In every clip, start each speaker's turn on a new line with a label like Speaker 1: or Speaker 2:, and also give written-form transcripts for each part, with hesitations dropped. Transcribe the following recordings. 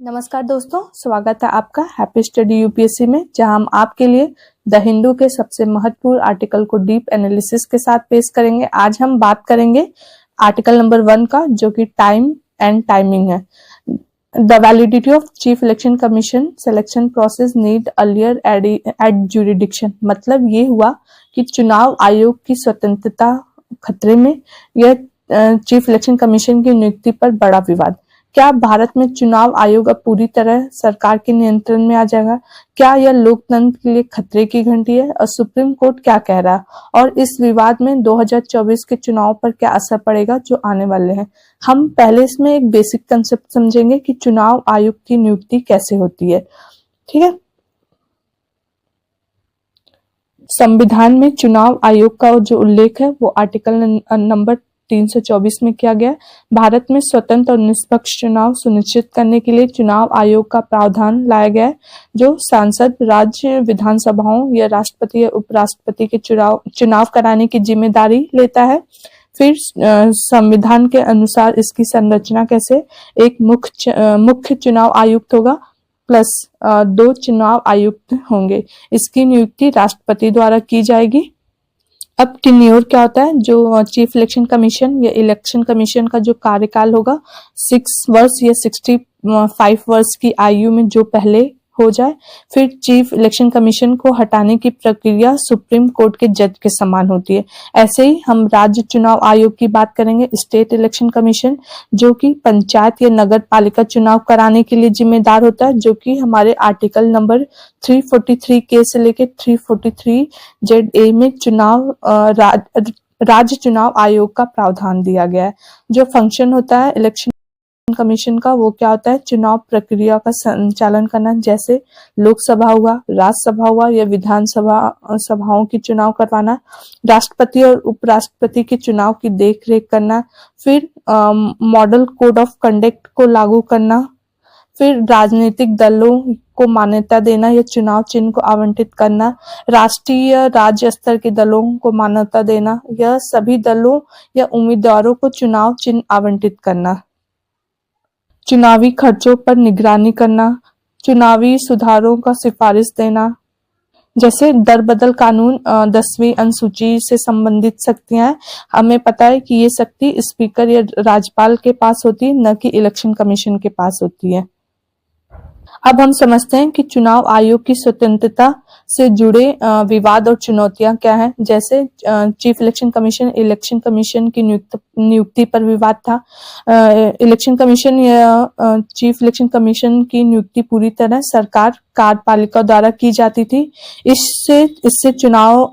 Speaker 1: नमस्कार दोस्तों, स्वागत है आपका हैप्पी स्टडी यूपीएससी में, जहां हम आपके लिए द हिंदू के सबसे महत्वपूर्ण आर्टिकल को डीप एनालिसिस के साथ पेश करेंगे। आज हम बात करेंगे आर्टिकल नंबर 1 का, जो कि टाइम एंड टाइमिंग है। The validity of chief election commission selection process need earlier at jurisdiction. मतलब ये हुआ कि चुनाव आयोग की स्वतंत्रता खतरे में, यह चीफ इलेक्शन कमीशन की नियुक्ति पर बड़ा विवाद। क्या भारत में चुनाव आयोग अब पूरी तरह सरकार के नियंत्रण में आ जाएगा? क्या यह लोकतंत्र के लिए खतरे की घंटी है? और सुप्रीम कोर्ट क्या कह रहा है? और इस विवाद में 2024 के चुनाव पर क्या असर पड़ेगा जो आने वाले हैं? हम पहले इसमें एक बेसिक कंसेप्ट समझेंगे कि चुनाव आयोग की नियुक्ति कैसे होती है। ठीक है। संविधान में चुनाव आयोग का जो उल्लेख है वो आर्टिकल नंबर 324 में किया गया। भारत में स्वतंत्र और निष्पक्ष चुनाव सुनिश्चित करने के लिए चुनाव आयोग का प्रावधान लाया गया है, जो सांसद, राज्य विधानसभाओं या राष्ट्रपति या उपराष्ट्रपति के चुनाव कराने की जिम्मेदारी लेता है। फिर संविधान के अनुसार इसकी संरचना कैसे, एक मुख्य चुनाव आयुक्त होगा प्लस 2 चुनाव आयुक्त होंगे। इसकी नियुक्ति राष्ट्रपति द्वारा की जाएगी। अब टेन्योर क्या होता है? जो चीफ इलेक्शन कमीशन या इलेक्शन कमीशन का जो कार्यकाल होगा 6 वर्ष या 65 वर्ष की आयु में जो पहले हो जाए। फिर चीफ इलेक्शन कमीशन को हटाने की प्रक्रिया सुप्रीम कोर्ट के जज के समान होती है। ऐसे ही हम राज्य चुनाव आयोग की बात करेंगे, स्टेट इलेक्शन कमीशन, जो कि पंचायत या नगर पालिका चुनाव कराने के लिए जिम्मेदार होता है, जो कि हमारे आर्टिकल नंबर 343 के से लेके 343 ZA में चुनाव राज्य चुनाव आयोग का प्रावधान दिया गया है। जो फंक्शन होता है इलेक्शन कमीशन का, वो क्या होता है? चुनाव प्रक्रिया का संचालन करना, जैसे लोकसभा हुआ, राज्यसभा हुआ या सभाओं की चुनाव करवाना, राष्ट्रपति और उपराष्ट्रपति के चुनाव की देखरेख करना, फिर मॉडल कोड ऑफ कंडक्ट को लागू करना, फिर राजनीतिक दलों को मान्यता देना या चुनाव चिन्ह को आवंटित करना, राष्ट्रीय राज्य स्तर के दलों को मान्यता देना या सभी दलों या उम्मीदवारों को चुनाव चिन्ह आवंटित करना, चुनावी खर्चों पर निगरानी करना, चुनावी सुधारों का सिफारिश देना, जैसे दर बदल कानून 10वीं अनुसूची से संबंधित शक्तियां हैं। हमें पता है कि ये शक्ति स्पीकर या राज्यपाल के पास होती है, न कि इलेक्शन कमीशन के पास होती है। अब हम समझते हैं कि चुनाव आयोग की स्वतंत्रता से जुड़े विवाद और चुनौतियां क्या हैं। जैसे चीफ इलेक्शन कमीशन की नियुक्ति पर विवाद था। इलेक्शन कमीशन या चीफ इलेक्शन कमीशन की नियुक्ति पूरी तरह सरकार कार्यपालिका द्वारा की जाती थी। इससे चुनाव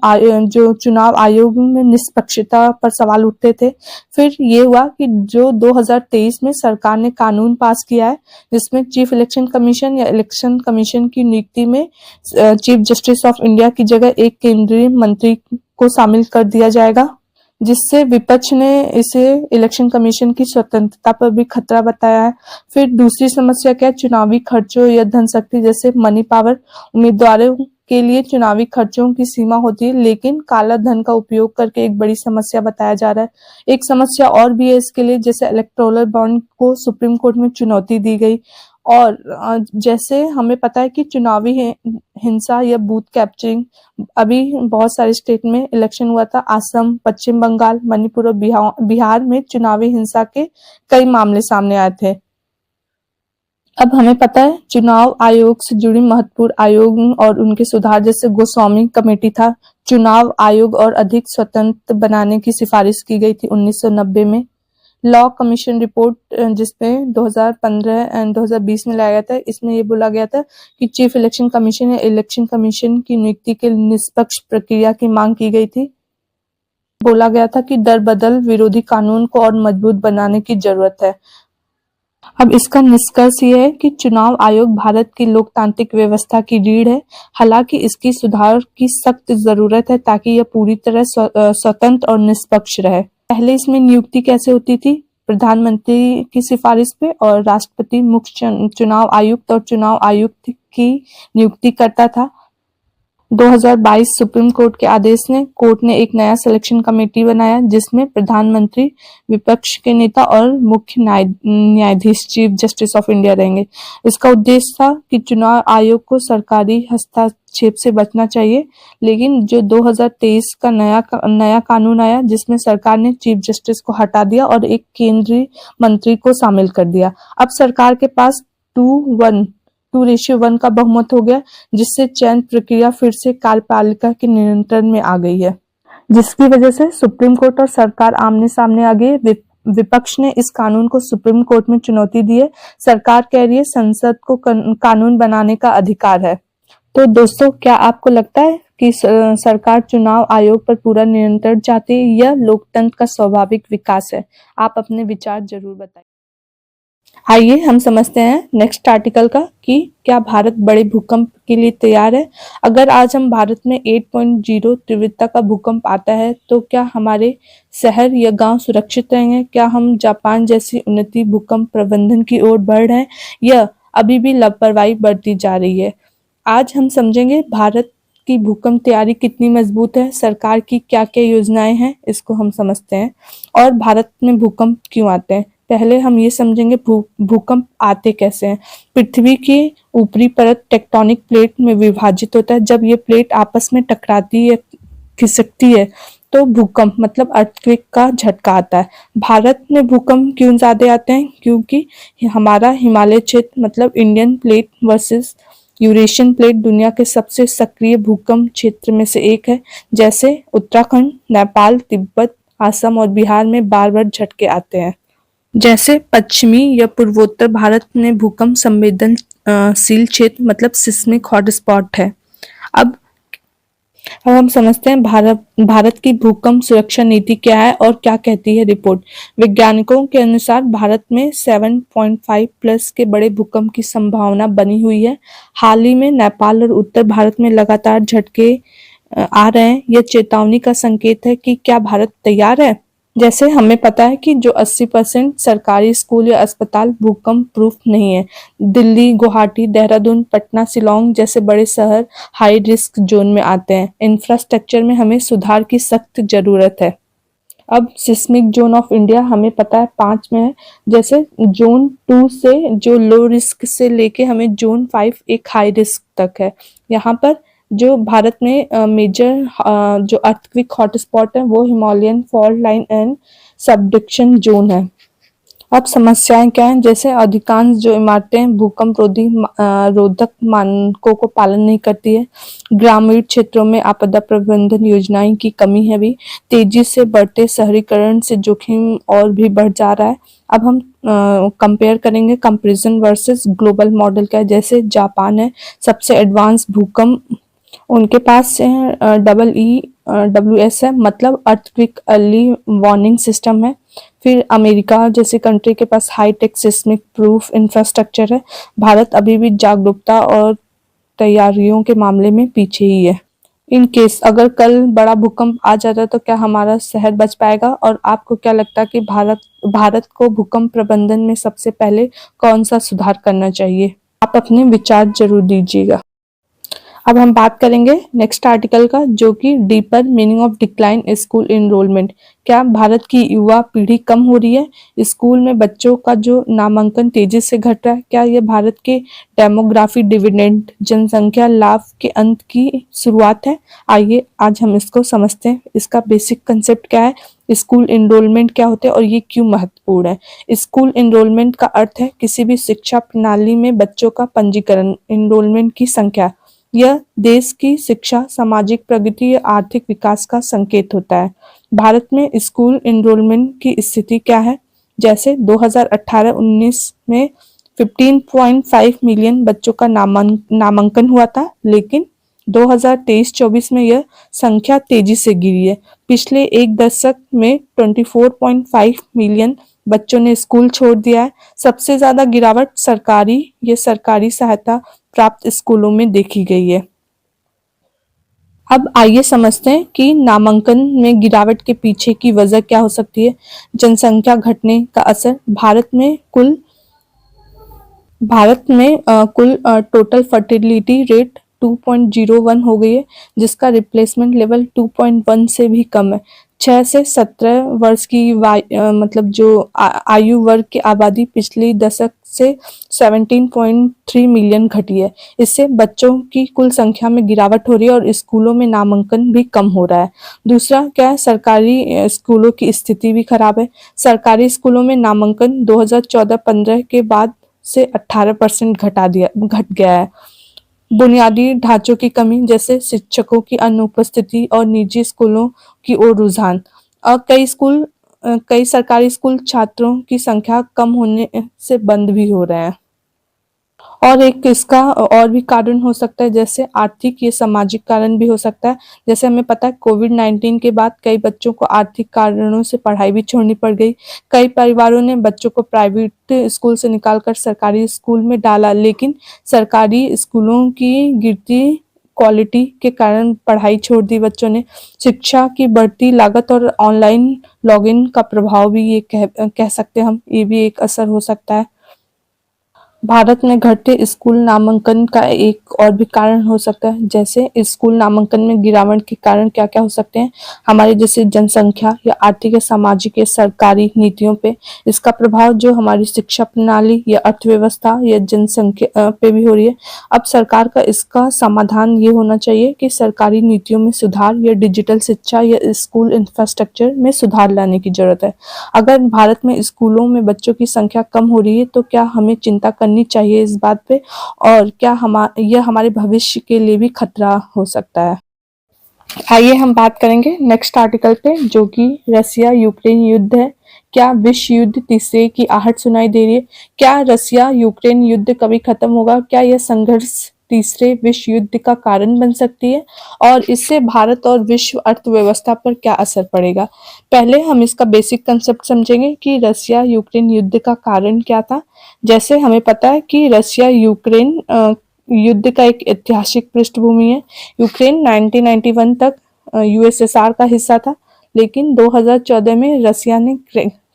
Speaker 1: आयोग में निष्पक्षता पर सवाल उठते थे। फिर ये हुआ कि जो 2023 में सरकार ने कानून पास किया है, जिसमें चीफ इलेक्शन कमीशन या इलेक्शन कमीशन की नियुक्ति में चीफ जस्टिस ऑफ इंडिया की जगह एक केंद्रीय मंत्री को शामिल कर दिया जाएगा, जिससे विपक्ष ने इसे इलेक्शन कमीशन की स्वतंत्रता पर भी खतरा बताया है। फिर दूसरी समस्या क्या है? चुनावी खर्चों या धन शक्ति, जैसे मनी पावर। उम्मीदवारों के लिए चुनावी खर्चों की सीमा होती है, लेकिन काला धन का उपयोग करके एक बड़ी समस्या बताया जा रहा है। एक समस्या और भी है इसके लिए, जैसे इलेक्टोरल बॉन्ड को सुप्रीम कोर्ट में चुनौती दी गई। और जैसे हमें पता है कि चुनावी हिंसा या बूथ कैप्चरिंग, अभी बहुत सारे स्टेट में इलेक्शन हुआ था, असम, पश्चिम बंगाल, मणिपुर और बिहार में चुनावी हिंसा के कई मामले सामने आए थे। अब हमें पता है चुनाव आयोग से जुड़ी महत्वपूर्ण आयोग और उनके सुधार, जैसे गोस्वामी कमेटी था। चुनाव आयोग और अधिक स्वतंत्र बनाने की सिफारिश की गई थी 1990 में। लॉ कमीशन रिपोर्ट, जिसमें 2015 एंड 2020 में लाया गया था, इसमें ये बोला गया था कि चीफ इलेक्शन कमीशन या इलेक्शन कमीशन की नियुक्ति के निष्पक्ष प्रक्रिया की मांग की गई थी। बोला गया था कि दर बदल विरोधी कानून को और मजबूत बनाने की जरूरत है। अब इसका निष्कर्ष ये है कि चुनाव आयोग भारत की लोकतांत्रिक व्यवस्था की रीढ़ है। हालांकि इसकी सुधार की सख्त जरूरत है ताकि यह पूरी तरह स्वतंत्र और निष्पक्ष रहे। पहले इसमें नियुक्ति कैसे होती थी? प्रधानमंत्री की सिफारिश पे, और राष्ट्रपति मुख्य चुनाव आयुक्त और चुनाव आयुक्त की नियुक्ति करता था। 2022 सुप्रीम कोर्ट के आदेश ने कोर्ट ने एक नया सिलेक्शन कमेटी बनाया जिसमें प्रधानमंत्री, विपक्ष के नेता और मुख्य न्यायाधीश चीफ जस्टिस ऑफ इंडिया रहेंगे। इसका उद्देश्य था कि चुनाव आयोग को सरकारी हस्तक्षेप से बचना चाहिए, लेकिन जो 2023 का नया कानून आया जिसमें सरकार ने चीफ जस्टिस को हटा दिया और एक केंद्रीय मंत्री को शामिल कर दिया। अब सरकार के पास 2:1 का बहुमत हो गया, जिससे चयन प्रक्रिया फिर से कार्यपालिका के नियंत्रण में आ गई है, जिसकी वजह से सुप्रीम कोर्ट और सरकार आमने सामने आ गई। विपक्ष ने इस कानून को सुप्रीम कोर्ट में चुनौती दी है। सरकार कह रही है संसद को कानून बनाने का अधिकार है। तो दोस्तों, क्या आपको लगता है कि सरकार चुनाव आयोग पर पूरा नियंत्रण चाहती है या लोकतंत्र का स्वाभाविक विकास है? आप अपने विचार जरूर बताइए। आइए हम समझते हैं नेक्स्ट आर्टिकल का कि क्या भारत बड़े भूकंप के लिए तैयार है। अगर आज हम भारत में 8.0 तीव्रता का भूकंप आता है तो क्या हमारे शहर या गांव सुरक्षित रहेंगे? क्या हम जापान जैसी उन्नति भूकंप प्रबंधन की ओर बढ़ रहे हैं या अभी भी लापरवाही बढ़ती जा रही है? आज हम समझेंगे भारत की भूकंप तैयारी कितनी मजबूत है, सरकार की क्या क्या योजनाएं हैं, इसको हम समझते हैं। और भारत में भूकंप क्यों आते हैं, पहले हम ये समझेंगे भूकंप आते कैसे हैं। पृथ्वी की ऊपरी परत टेक्टोनिक प्लेट में विभाजित होता है। जब ये प्लेट आपस में टकराती है, खिसकती है, तो भूकंप मतलब अर्थक्वेक का झटका आता है। भारत में भूकंप क्यों ज्यादा आते हैं? क्योंकि हमारा हिमालय क्षेत्र मतलब Indian plate versus Eurasian plate दुनिया के सबसे सक्रिय भूकंप क्षेत्र में से एक है। जैसे उत्तराखंड, नेपाल, तिब्बत, असम और बिहार में बार बार झटके आते हैं। जैसे पश्चिमी या पूर्वोत्तर भारत में भूकंप संवेदनशील क्षेत्र मतलब सिस्मिक हॉटस्पॉट है। अब हम समझते हैं भारत की भूकंप सुरक्षा नीति क्या है और क्या कहती है रिपोर्ट। वैज्ञानिकों के अनुसार भारत में 7.5 प्लस के बड़े भूकंप की संभावना बनी हुई है। हाल ही में नेपाल और उत्तर भारत में लगातार झटके आ रहे हैं। यह चेतावनी का संकेत है कि क्या भारत तैयार है। जैसे हमें पता है कि जो 80% सरकारी स्कूल या अस्पताल भूकंप प्रूफ नहीं है। दिल्ली, गुवाहाटी, देहरादून, पटना, शिलोंग जैसे बड़े शहर हाई रिस्क जोन में आते हैं। इंफ्रास्ट्रक्चर में हमें सुधार की सख्त जरूरत है। अब सिस्मिक जोन ऑफ इंडिया हमें पता है 5 में है। जैसे जोन 2 से जो लो रिस्क से लेके हमें जोन 5 एक हाई रिस्क तक है। यहाँ पर जो भारत में मेजर जो अर्थक्वेक हॉटस्पॉट है वो Himalayan fault line and subduction zone है। अब समस्याएं क्या हैं? जैसे अधिकांश जो इमारतें भूकंप रोधक मानकों को पालन नहीं करती है। ग्रामीण क्षेत्रों में आपदा प्रबंधन योजनाएं की कमी है। भी तेजी से बढ़ते शहरीकरण से जोखिम और भी बढ़ जा रहा है। अब हम कंपेयर करेंगे कंपैरिजन वर्सेस ग्लोबल मॉडल क्या है। जैसे जापान है सबसे एडवांस भूकंप, उनके पास EEWS है मतलब अर्थक्वेक अर्ली वार्निंग सिस्टम है। फिर अमेरिका जैसे कंट्री के पास हाईटेक सिस्मिक प्रूफ इंफ्रास्ट्रक्चर है। भारत अभी भी जागरूकता और तैयारियों के मामले में पीछे ही है। इन केस अगर कल बड़ा भूकंप आ जाता तो क्या हमारा शहर बच पाएगा? और आपको क्या लगता है कि भारत को भूकंप प्रबंधन में सबसे पहले कौन सा सुधार करना चाहिए? आप अपने विचार जरूर दीजिएगा। अब हम बात करेंगे नेक्स्ट आर्टिकल का, जो कि deeper meaning of decline school enrolment. क्या भारत की युवा पीढ़ी कम हो रही है? स्कूल में बच्चों का जो नामांकन तेजी से घट रहा है, क्या यह भारत के डेमोग्राफी डिविडेंड जनसंख्या लाभ के अंत की शुरुआत है? आइए आज हम इसको समझते हैं। इसका बेसिक कंसेप्ट क्या है, स्कूल एनरोलमेंट क्या होते हैं और ये क्यों महत्वपूर्ण है। स्कूल एनरोलमेंट का अर्थ है किसी भी शिक्षा प्रणाली में बच्चों का पंजीकरण। एनरोलमेंट की संख्या यह देश की शिक्षा, सामाजिक प्रगति या आर्थिक विकास का संकेत होता है। भारत में स्कूल एनरोलमेंट की स्थिति क्या है? जैसे 2018-19 में 15.5 मिलियन बच्चों का नामांकन हुआ था, लेकिन 2023-24 में यह संख्या तेजी से गिरी है। पिछले एक दशक में 24.5 मिलियन बच्चों ने स्कूल छोड़ दिया है। सबसे ज्यादा गिरावट सरकारी सहायता प्राप्त स्कूलों में देखी गई है। अब आइए समझते हैं कि नामांकन में गिरावट के पीछे की वजह क्या हो सकती है। जनसंख्या घटने का असर। भारत में कुल टोटल फर्टिलिटी रेट 2.01 हो गई है, जिसका रिप्लेसमेंट लेवल 2.1 से भी कम है। 6 से 17 वर्ष की मतलब जो आयु वर्ग की आबादी पिछले दशक से 17.3 मिलियन घटी है। इससे बच्चों की कुल संख्या में गिरावट हो रही है और स्कूलों में नामांकन भी कम हो रहा है। दूसरा क्या है, सरकारी स्कूलों की स्थिति भी खराब है। सरकारी स्कूलों में नामांकन 2014-15 के बाद से 18% घट गया है। बुनियादी ढांचों की कमी जैसे शिक्षकों की अनुपस्थिति और निजी स्कूलों की ओर रुझान। और कई सरकारी स्कूल छात्रों की संख्या कम होने से बंद भी हो रहे हैं। और एक इसका और भी कारण हो सकता है, जैसे आर्थिक, ये सामाजिक कारण भी हो सकता है। जैसे हमें पता है कोविड-19 के बाद कई बच्चों को आर्थिक कारणों से पढ़ाई भी छोड़नी पड़ गई। कई परिवारों ने बच्चों को प्राइवेट स्कूल से निकालकर सरकारी स्कूल में डाला, लेकिन सरकारी स्कूलों की गिरती क्वालिटी के कारण पढ़ाई छोड़ दी बच्चों ने। शिक्षा की बढ़ती लागत और ऑनलाइन लॉगिन का प्रभाव भी ये कह सकते हैं हम, ये भी एक असर हो सकता है। भारत में घटते स्कूल नामांकन का एक और भी कारण हो सकता है। जैसे स्कूल नामांकन में गिरावट के कारण क्या क्या हो सकते हैं, हमारी जैसे जनसंख्या या आर्थिक या सामाजिक या सरकारी नीतियों पे इसका प्रभाव जो हमारी शिक्षा प्रणाली या अर्थव्यवस्था या जनसंख्या पे भी हो रही है। अब सरकार का इसका समाधान ये होना चाहिए कि सरकारी नीतियों में सुधार या डिजिटल शिक्षा या स्कूल इंफ्रास्ट्रक्चर में सुधार लाने की जरूरत है। अगर भारत में स्कूलों में बच्चों की संख्या कम हो रही है तो क्या हमें चिंता करनी चाहिए इस बात पे, और क्या यह हमारे भविष्य के लिए भी खतरा हो सकता है। आइए हम बात करेंगे नेक्स्ट आर्टिकल पे, जो कि रसिया यूक्रेन युद्ध है। क्या विश्व युद्ध तीसरे की आहट सुनाई दे रही है? क्या रसिया यूक्रेन युद्ध कभी खत्म होगा? क्या यह संघर्ष तीसरे विश्व युद्ध का कारण बन सकती है, और इससे भारत और विश्व अर्थव्यवस्था पर क्या असर पड़ेगा? पहले हम इसका बेसिक कंसेप्ट समझेंगे कि रसिया यूक्रेन युद्ध का कारण क्या था। जैसे हमें पता है कि रसिया यूक्रेन युद्ध का एक ऐतिहासिक पृष्ठभूमि है। यूक्रेन 1991 तक यूएसएसआर का हिस्सा था, लेकिन 2014 में रसिया ने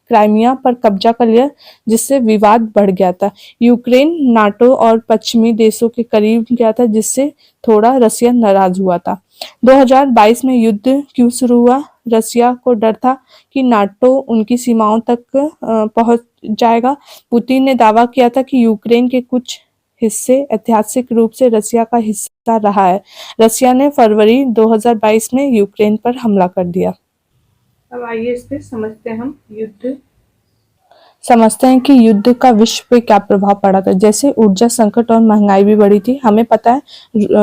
Speaker 1: क्राइमिया पर कब्जा कर लिया, जिससे विवाद बढ़ गया था। यूक्रेन नाटो और पश्चिमी देशों के करीब गया था, जिससे थोड़ा रसिया नाराज हुआ था। 2022 में युद्ध क्यों शुरू हुआ? रसिया को डर था कि नाटो उनकी सीमाओं तक पहुंच जाएगा। पुतिन ने दावा किया था कि यूक्रेन के कुछ हिस्से ऐतिहासिक रूप से रसिया का हिस्सा रहा है। रसिया ने फरवरी 2022 में यूक्रेन पर हमला कर दिया। अब आइए इस पे समझते हैं कि युद्ध का विश्व पे क्या प्रभाव पड़ा था। जैसे ऊर्जा संकट और महंगाई भी बढ़ी थी। हमें पता है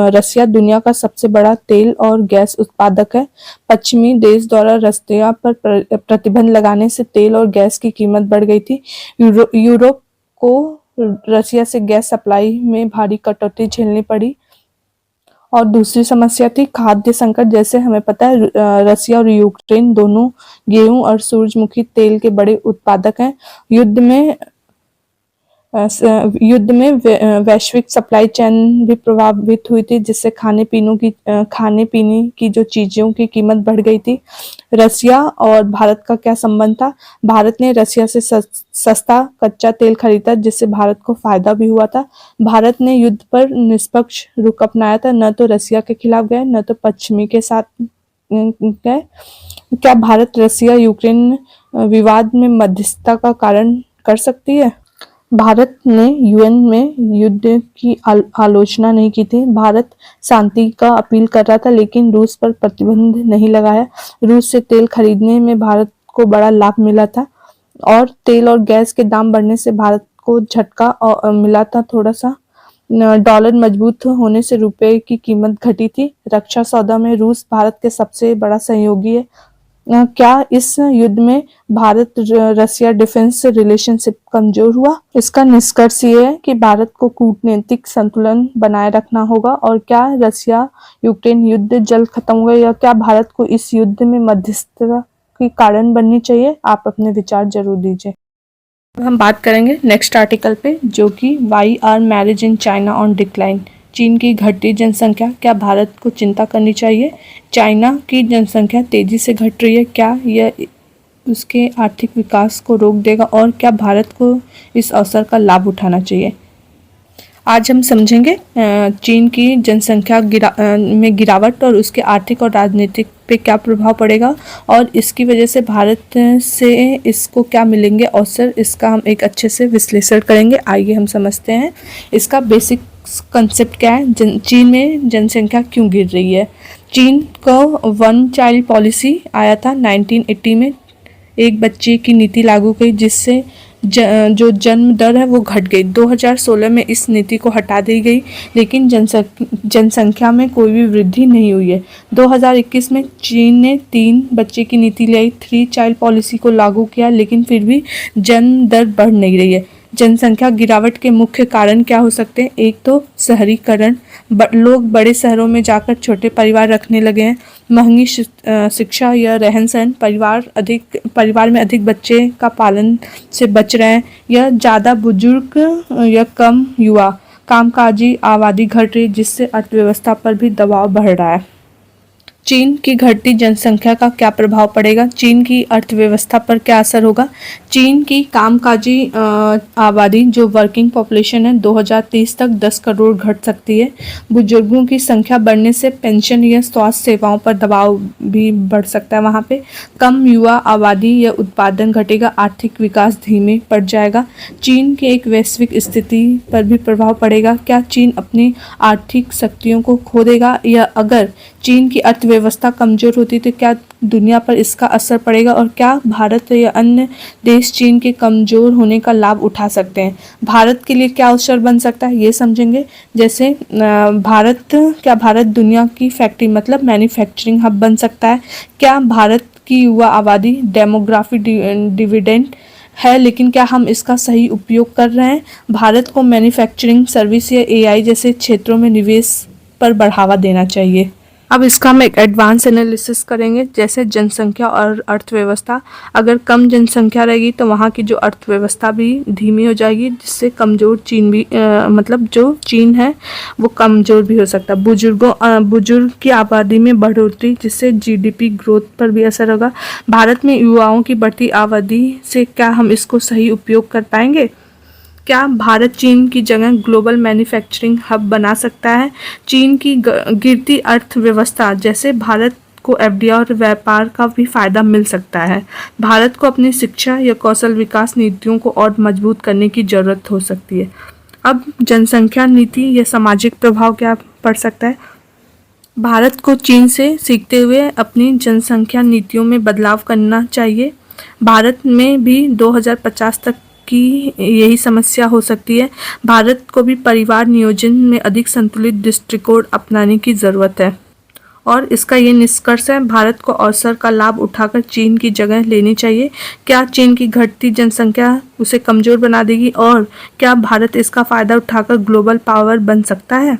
Speaker 1: रसिया दुनिया का सबसे बड़ा तेल और गैस उत्पादक है। पश्चिमी देश द्वारा रसिया पर प्रतिबंध लगाने से तेल और गैस की कीमत बढ़ गई थी। यूरोप को रसिया से गैस सप्लाई में भारी कटौती झेलनी पड़ी। और दूसरी समस्या थी खाद्य संकट। जैसे हमें पता है रसिया और यूक्रेन दोनों गेहूं और सूरजमुखी तेल के बड़े उत्पादक हैं। युद्ध में वैश्विक सप्लाई चेन भी प्रभावित हुई थी, जिससे खाने पीने की जो चीजों की कीमत बढ़ गई थी। रसिया और भारत का क्या संबंध था? भारत ने रसिया से सस्ता कच्चा तेल खरीदा, जिससे भारत को फायदा भी हुआ था। भारत ने युद्ध पर निष्पक्ष रुख अपनाया था, न तो रसिया के खिलाफ गए न तो पश्चिमी के साथ गए। क्या भारत रसिया यूक्रेन विवाद में मध्यस्थता का कारण कर सकती है? भारत ने यूएन में युद्ध की आलोचना नहीं की थी। भारत शांति का अपील कर रहा था, लेकिन रूस पर प्रतिबंध नहीं लगाया। रूस से तेल खरीदने में भारत को बड़ा लाभ मिला था, और तेल और गैस के दाम बढ़ने से भारत को झटका मिला था थोड़ा सा। डॉलर मजबूत होने से रुपए की कीमत घटी थी। रक्षा सौदा में रूस भारत के सबसे बड़ा सहयोगी है। क्या इस युद्ध में भारत रसिया डिफेंस रिलेशनशिप कमजोर हुआ? इसका निष्कर्ष ये है कि भारत को कूटनीतिक संतुलन बनाए रखना होगा। और क्या रसिया यूक्रेन युद्ध जल्द खत्म होगा, या क्या भारत को इस युद्ध में मध्यस्थता की कारण बननी चाहिए? आप अपने विचार जरूर दीजिए। अब हम बात करेंगे नेक्स्ट आर्टिकल पे, जो कि why are marriage in China on decline. चीन की घटती जनसंख्या, क्या भारत को चिंता करनी चाहिए? चाइना की जनसंख्या तेजी से घट रही है, क्या यह उसके आर्थिक विकास को रोक देगा, और क्या भारत को इस अवसर का लाभ उठाना चाहिए? आज हम समझेंगे चीन की जनसंख्या में गिरावट और उसके आर्थिक और राजनीतिक पे क्या प्रभाव पड़ेगा और इसकी वजह से भारत से इसको क्या मिलेंगे अवसर, इसका हम एक अच्छे से विश्लेषण करेंगे। आइए हम समझते हैं इसका बेसिक कंसेप्ट क्या है। चीन में जनसंख्या क्यों गिर रही है। चीन को वन चाइल्ड पॉलिसी आया था 1980 में, एक बच्चे की नीति लागू की जिससे जो जन्म दर है वो घट गई। 2016 में इस नीति को हटा दी गई, लेकिन जनसंख्या में कोई भी वृद्धि नहीं हुई है। 2021 में चीन ने 3 बच्चे की नीति लाई, 3 चाइल्ड पॉलिसी को लागू किया, लेकिन फिर भी जन्म दर बढ़ नहीं रही है। जनसंख्या गिरावट के मुख्य कारण क्या हो सकते हैं। एक तो शहरीकरण, लोग बड़े शहरों में जाकर छोटे परिवार रखने लगे हैं। महंगी शिक्षा या रहन सहन, परिवार में अधिक बच्चे का पालन से बच रहे हैं, या ज़्यादा बुजुर्ग या कम युवा, कामकाजी आबादी घट रही जिससे अर्थव्यवस्था पर भी दबाव बढ़ रहा है। चीन की घटती जनसंख्या का क्या प्रभाव पड़ेगा। चीन की अर्थव्यवस्था पर क्या असर होगा। चीन की कामकाजी आबादी जो वर्किंग पॉपुलेशन है 2030 तक 10 करोड़ घट सकती है। बुजुर्गों की संख्या बढ़ने से पेंशन या स्वास्थ्य सेवाओं पर दबाव भी बढ़ सकता है। वहाँ पे कम युवा आबादी या उत्पादन घटेगा, आर्थिक विकास धीमे पड़ जाएगा। चीन की एक वैश्विक स्थिति पर भी प्रभाव पड़ेगा। क्या चीन अपनी आर्थिक शक्तियों को खो देगा, या अगर चीन की अर्थव्यवस्था कमजोर होती तो क्या दुनिया पर इसका असर पड़ेगा, और क्या भारत या अन्य देश चीन के कमजोर होने का लाभ उठा सकते हैं। भारत के लिए क्या अवसर बन सकता है ये समझेंगे। जैसे भारत दुनिया की फैक्ट्री मतलब मैन्युफैक्चरिंग हब बन सकता है। क्या भारत की युवा आबादी डेमोग्राफी डिविडेंड है, लेकिन क्या हम इसका सही उपयोग कर रहे हैं। भारत को मैन्युफैक्चरिंग सर्विस या एआई जैसे क्षेत्रों में निवेश पर बढ़ावा देना चाहिए। अब इसका हम एक एडवांस एनालिसिस करेंगे, जैसे जनसंख्या और अर्थव्यवस्था। अगर कम जनसंख्या रहेगी तो वहाँ की जो अर्थव्यवस्था भी धीमी हो जाएगी, जिससे कमज़ोर चीन भी मतलब जो चीन है वो कमज़ोर भी हो सकता है। बुजुर्ग की आबादी में बढ़ोतरी जिससे जीडीपी ग्रोथ पर भी असर होगा। भारत में युवाओं की बढ़ती आबादी से क्या हम इसको सही उपयोग कर पाएंगे। क्या भारत चीन की जगह ग्लोबल मैन्युफैक्चरिंग हब बना सकता है। चीन की गिरती अर्थव्यवस्था जैसे भारत को एफडीआई और व्यापार का भी फायदा मिल सकता है। भारत को अपनी शिक्षा या कौशल विकास नीतियों को और मजबूत करने की जरूरत हो सकती है। अब जनसंख्या नीति या सामाजिक प्रभाव क्या पड़ सकता है। भारत को चीन से सीखते हुए अपनी जनसंख्या नीतियों में बदलाव करना चाहिए। भारत में भी 2050 तक की यही समस्या हो सकती है। भारत को भी परिवार नियोजन में अधिक संतुलित दृष्टिकोण अपनाने की ज़रूरत है, और इसका ये निष्कर्ष है भारत को अवसर का लाभ उठाकर चीन की जगह लेनी चाहिए। क्या चीन की घटती जनसंख्या उसे कमज़ोर बना देगी, और क्या भारत इसका फ़ायदा उठाकर ग्लोबल पावर बन सकता है।